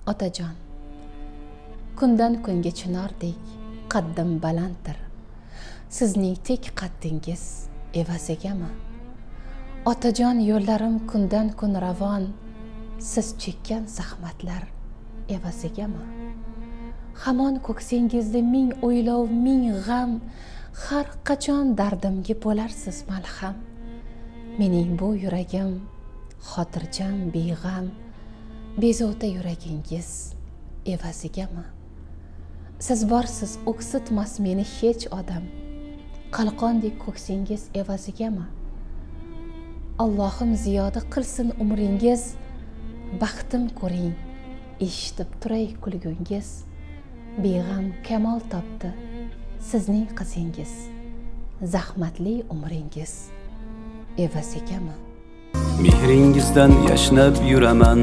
Otajon, kundan kunga chinordek qaddim balanddir. Sizning tek qaddingiz evazigami? Otajon, yo'llarim kundan kun ravon, siz chekkan zahmatlar evazigami? Hamon ko'ksingizda ming o'ylov, ming g'am, har qachon dardimga bo'larsiz malham. Mening bu yuragim xotirjam, beg'am, bezovta yuragingiz evazigami? Siz borsiz, o'ksitmas meni hech odam, qalqondek ko'ksingiz evazigami? Allohim ziyoda qilsin umringiz, baxtim ko'ring, eshitib turay kulgungiz. Beg'am kamol topdi sizning qizingiz, zahmatli umringiz evazigami? Mehringizdan yashnab yuraman,